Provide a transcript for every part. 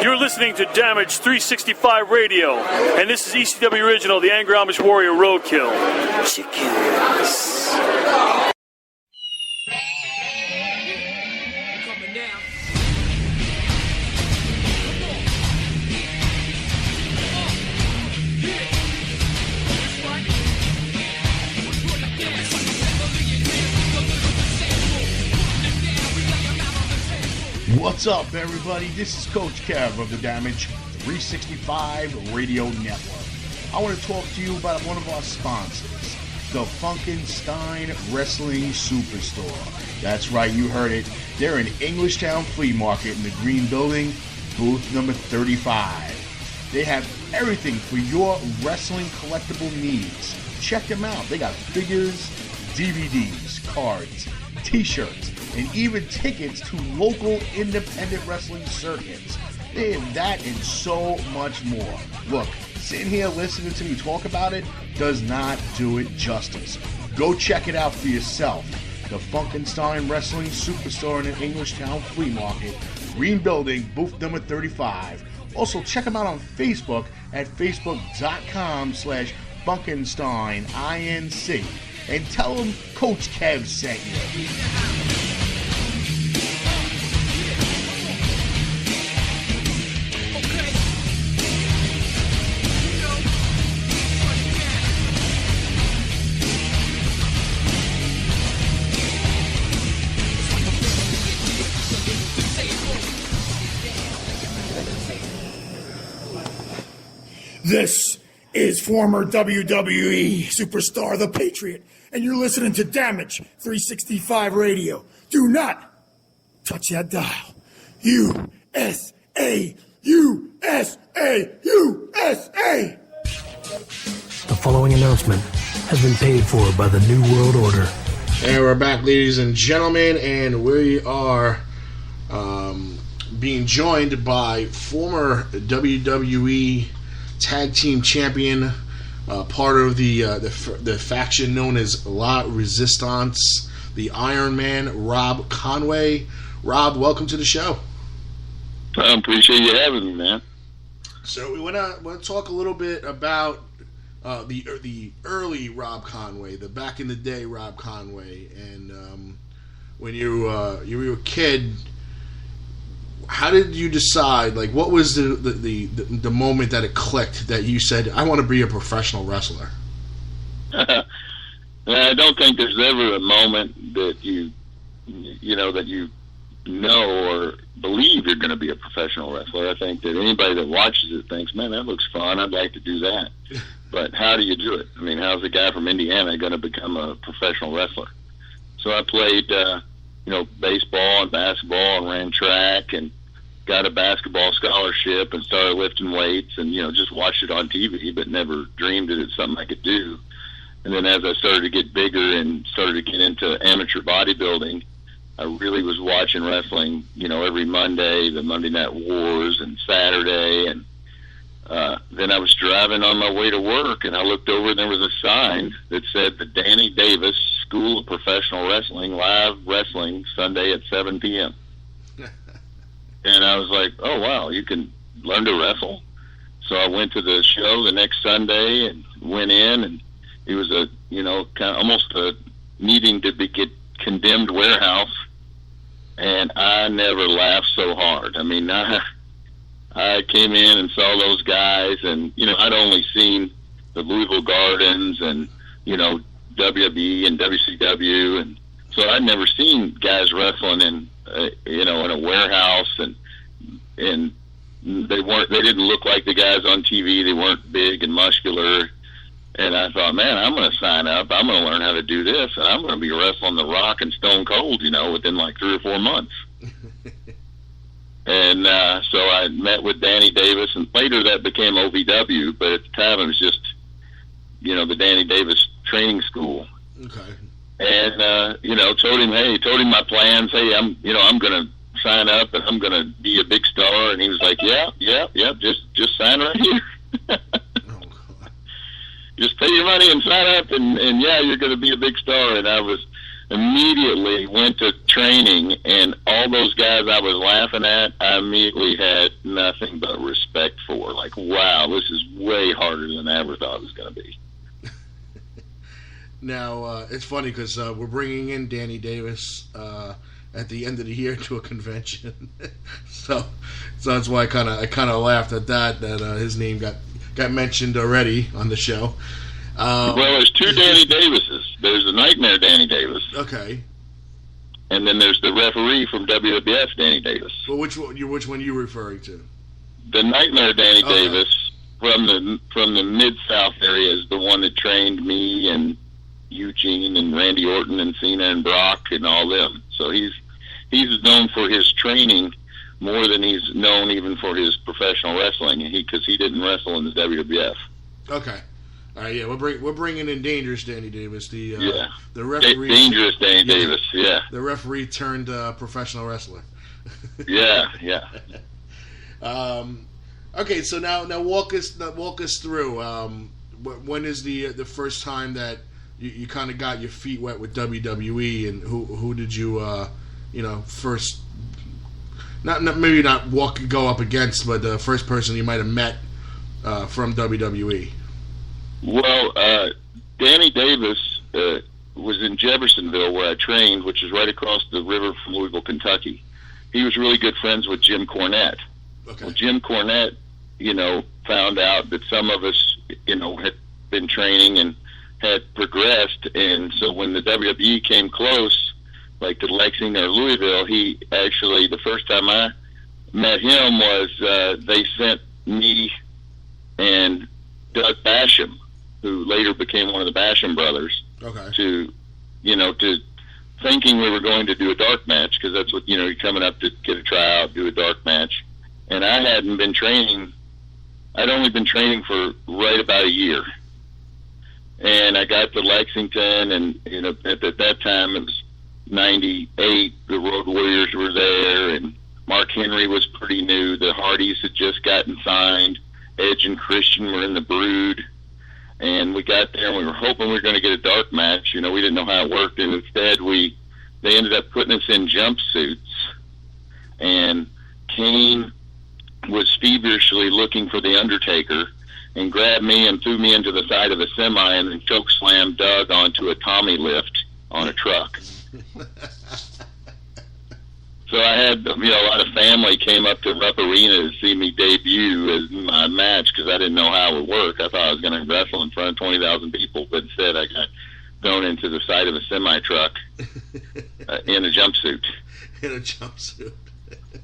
You're listening to Damage 365 Radio, and this is ECW Original, the Angry Amish Warrior Roadkill. Chickens. What's up, everybody? This is Coach Kev of the Damage 365 Radio Network. I want to talk to you about one of our sponsors, the Funkenstein Wrestling Superstore. That's right, you heard it. They're in Englishtown Flea Market in the Green Building, booth number 35. They have everything for your wrestling collectible needs. Check them out. They got figures, DVDs, cards, t-shirts, and even tickets to local independent wrestling circuits. They have that and so much more. Look, sitting here listening to me talk about it does not do it justice. Go check it out for yourself. The Funkenstein Wrestling Superstore in Englishtown Flea Market, Green Building, booth number 35. Also, check them out on Facebook at facebook.com/FunkensteinINC. And tell them Coach Kev sent you. This is former WWE superstar The Patriot, and you're listening to Damage 365 Radio. Do not touch that dial. USA, USA, USA! The following announcement has been paid for by the New World Order. And we're back, ladies and gentlemen, and we are being joined by former WWE Tag Team Champion, part of the faction known as La Resistance, the Iron Man, Rob Conway. Rob, welcome to the show. I appreciate you having me, man. So we want to talk a little bit about the early Rob Conway, the back in the day Rob Conway, and when you were a kid. How did you decide? Like, what was the moment that it clicked that you said, "I want to be a professional wrestler"? I don't think there's ever a moment that you know or believe you're going to be a professional wrestler. I think that anybody that watches it thinks, "Man, that looks fun. I'd like to do that." But how do you do it? I mean, how's a guy from Indiana going to become a professional wrestler? So I played, baseball and basketball and ran track and got a basketball scholarship and started lifting weights and, just watched it on TV, but never dreamed that it's something I could do. And then as I started to get bigger and started to get into amateur bodybuilding, I really was watching wrestling, every Monday, the Monday Night Wars, and Saturday. And then I was driving on my way to work, and I looked over, and there was a sign that said the Danny Davis School of Professional Wrestling, live wrestling, Sunday at 7 p.m. And I was like, oh, wow, you can learn to wrestle. So I went to the show the next Sunday and went in, and it was a, kind of almost a needing to get condemned warehouse. And I never laughed so hard. I mean, I came in and saw those guys, and, I'd only seen the Louisville Gardens and, WWE and WCW, and so I'd never seen guys wrestling in in a warehouse, and they didn't look like the guys on TV. They weren't big and muscular, and I thought, man, I'm going to sign up. I'm going to learn how to do this, and I'm going to be wrestling The Rock and Stone Cold, within like 3 or 4 months. And so I met with Danny Davis, and later that became OVW, but at the time it was just, the Danny Davis training school. Okay. And, told him my plans. Hey, I'm going to sign up and I'm going to be a big star. And he was like, yeah, just sign right here. Just pay your money and sign up, and yeah, you're going to be a big star. And I was immediately went to training, and all those guys I was laughing at, I immediately had nothing but respect for. Like, wow, this is way harder than I ever thought it was going to be. Now, it's funny because we're bringing in Danny Davis at the end of the year to a convention, so that's why I kind of laughed at that his name got mentioned already on the show. Well, there's two Danny Davises. There's the Nightmare Danny Davis. Okay. And then there's the referee from WWF, Danny Davis. Well, which one you referring to? The Nightmare Danny Davis from the Mid-South area is the one that trained me and Eugene and Randy Orton and Cena and Brock and all them. So he's known for his training more than he's known even for his professional wrestling, because he didn't wrestle in the WWF. Okay. All right, yeah, we're bringing in Dangerous Danny Davis, the referee. Dangerous Danny Davis, yeah. The referee turned professional wrestler. Yeah. Okay, so now walk us through. When is the first time that you kind of got your feet wet with WWE, and who did you first? Not go up against, but the first person you might have met from WWE. Well, Danny Davis was in Jeffersonville where I trained, which is right across the river from Louisville, Kentucky. He was really good friends with Jim Cornette. Okay. Well, Jim Cornette, found out that some of us, had been training and had progressed, and so when the WWE came close, like to Lexington or Louisville, he actually, the first time I met him was they sent me and Doug Basham, who later became one of the Basham brothers, to thinking we were going to do a dark match, because that's what, you're coming up to get a tryout, do a dark match. And I hadn't been training. I'd only been training for right about a year. And I got to Lexington, and, at that time it was 98, the Road Warriors were there, and Mark Henry was pretty new. The Hardys had just gotten signed. Edge and Christian were in the Brood. And we got there, and we were hoping we were going to get a dark match. We didn't know how it worked, and instead they ended up putting us in jumpsuits. And Kane was feverishly looking for The Undertaker and grabbed me and threw me into the side of a semi and then choke slammed Doug onto a Tommy lift on a truck. So I had, a lot of family came up to Rupp Arena to see me debut as my match, because I didn't know how it would work. I thought I was going to wrestle in front of 20,000 people, but instead I got thrown into the side of a semi-truck in a jumpsuit. In a jumpsuit.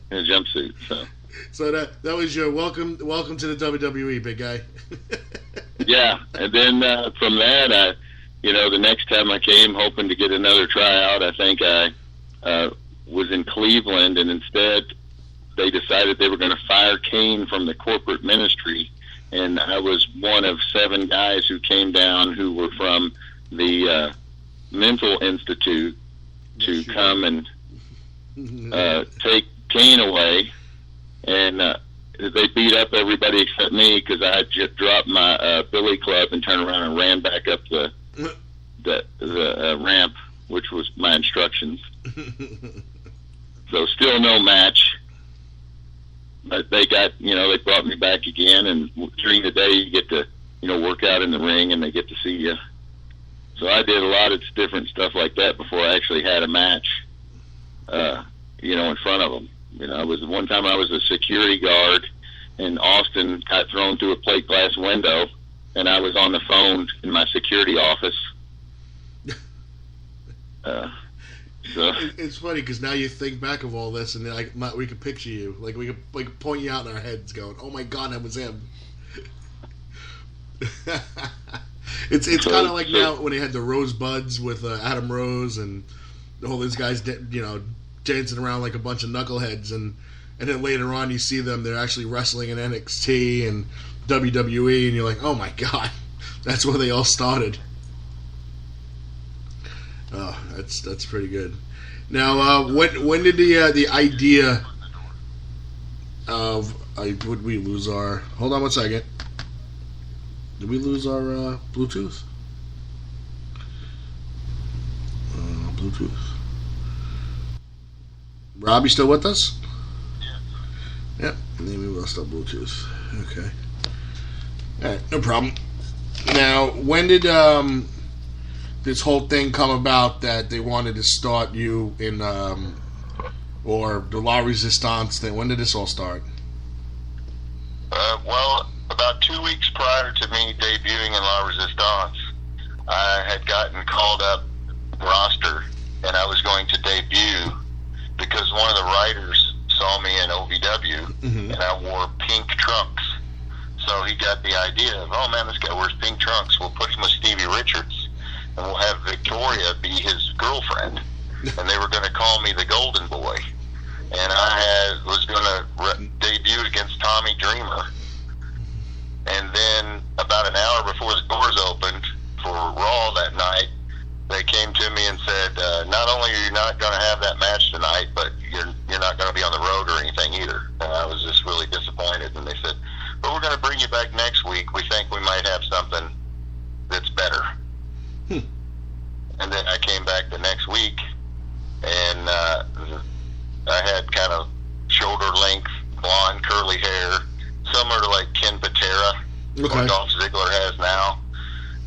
In a jumpsuit, so. So that was your welcome to the WWE, big guy. Yeah, and then from that, the next time I came hoping to get another tryout, I think I was in Cleveland, and instead they decided they were going to fire Kane from the corporate ministry, and I was one of 7 guys who came down who were from the mental institute to come and take Kane away, and they beat up everybody except me, because I had just dropped my billy club and turned around and ran back up the ramp, which was my instructions. So still no match, but they got, they brought me back again, and during the day you get to, work out in the ring, and they get to see you. So I did a lot of different stuff like that before I actually had a match, in front of them. One time I was a security guard, and Austin got thrown through a plate glass window, and I was on the phone in my security office. So it's funny because now you think back of all this, and we could picture you, like we could point you out in our heads, going, "Oh my God, that was him." It's kind of like now when they had the Rosebuds with Adam Rose and all these guys, dancing around like a bunch of knuckleheads, and then later on you see them, they're actually wrestling in NXT and WWE, and you're like, "Oh my God, that's where they all started." Oh, that's pretty good. Now, when did the idea of would we lose our? Hold on one second. Did we lose our Bluetooth? Bluetooth. Rob, you still with us? Yeah. Yep. Maybe we lost our Bluetooth. Okay. All right, no problem. Now, when did this whole thing come about that they wanted to start you in, or the La Resistance thing? When did this all start? Well, about 2 weeks prior to me debuting in La Resistance, I had gotten called up roster, and I was going to debut because one of the writers saw me in OVW, and I wore pink trunks. So he got the idea of, oh man, this guy wears pink trunks. We'll put him with Stevie Richards, and we'll have Victoria be his girlfriend. And they were going to call me the Golden Boy. And I was going to debut against Tommy Dreamer. And then about an hour before the doors opened for Raw that night, they came to me and said, not only are you not going to have that match tonight, but you're not going to be on the road or anything either. And I was just really disappointed. And they said, but we're going to bring you back next week. We think we might have something that's better. And then I came back the next week, and I had kind of shoulder-length, blonde, curly hair, similar to like Ken Patera, what Dolph Ziggler has now.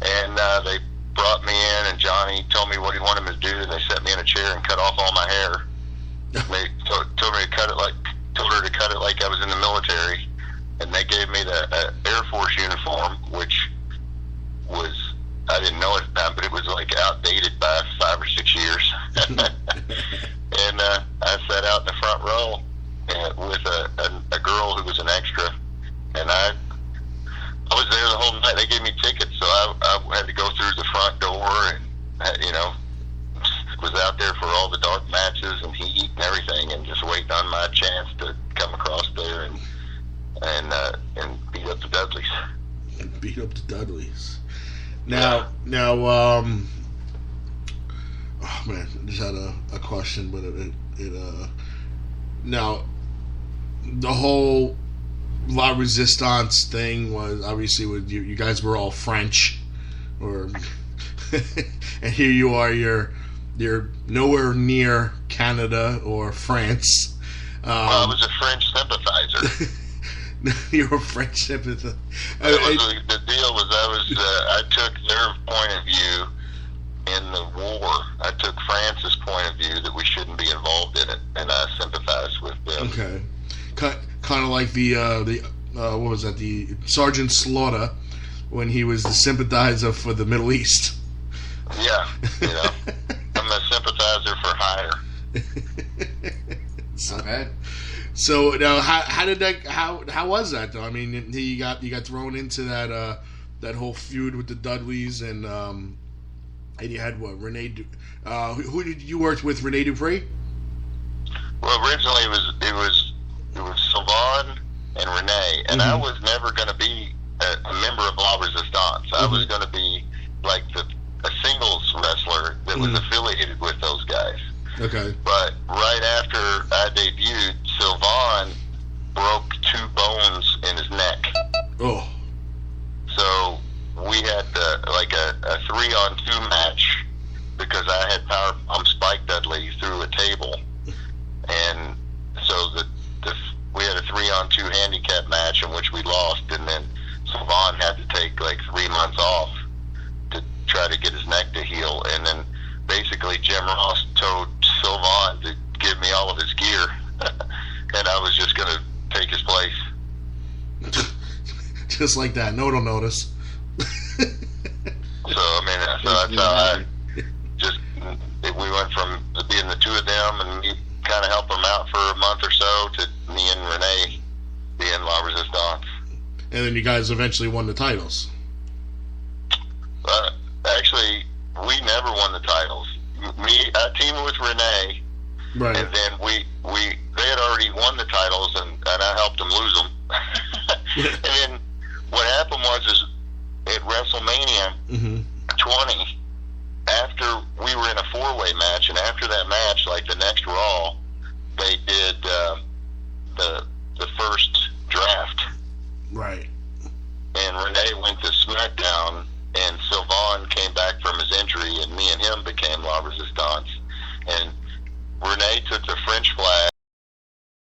And they brought me in, and Johnny told me what he wanted me to do, and they set me in a chair and cut off all my hair. They told me to cut it told her to cut it like I was in the military. And they gave me the Air Force uniform, which was, I didn't know at the time, but it was like outdated by 5 or 6 years. And I sat out in the front row with a girl who was an extra. And I was there the whole night. They gave me tickets, so I had to go through the front door and, was out there for all the dark matches and heat and everything, and just waiting on my chance to come across there and beat up the Dudleys. And beat up the Dudleys. Now, oh man, I just had a question, but it now the whole La Resistance thing was obviously with you guys were all French, or and here you are, you're nowhere near Canada or France. Well, I was a French sympathizer. You're a French sympathizer. The deal was I took their point of view in the war. I took France's point of view that we shouldn't be involved in it, and I sympathized with them. Okay, kind of like the what was that? The Sergeant Slaughter when he was the sympathizer for the Middle East. Yeah, I'm a sympathizer for hire. Not bad. So now, how did that? How was that though? I mean, you got thrown into that whole feud with the Dudleys, and you had what? Rene? Who did you work with? Rene Dupree? Well, originally it was Sylvain and Rene, and I was never going to be a member of La Resistance. I was going to be like a singles wrestler that was affiliated with those guys. Okay. But right after I debuted, Sylvain broke 2 bones in his neck. Oh. So we had a 3-on-2 match because I had powerbombed Spike Dudley through a table, and so we had a 3-on-2 handicap match in which we lost, and then Sylvain had to take like 3 months off to try to get his neck to heal, and then basically Jim Ross told Sylvain to give me all of his gear, and I was just going to take his place. Just like that. No one will notice. So, I mean, that's how we went from being the 2 of them and me kind of help them out for a month or so to me and Rene being La Resistance. And then you guys eventually won the titles. Actually, we never won the titles. I teamed with Rene, right? And then they had already won the titles, and I helped them lose them. And then what happened was at WrestleMania 20, after we were in a 4-way match, and after that match, like the next Raw,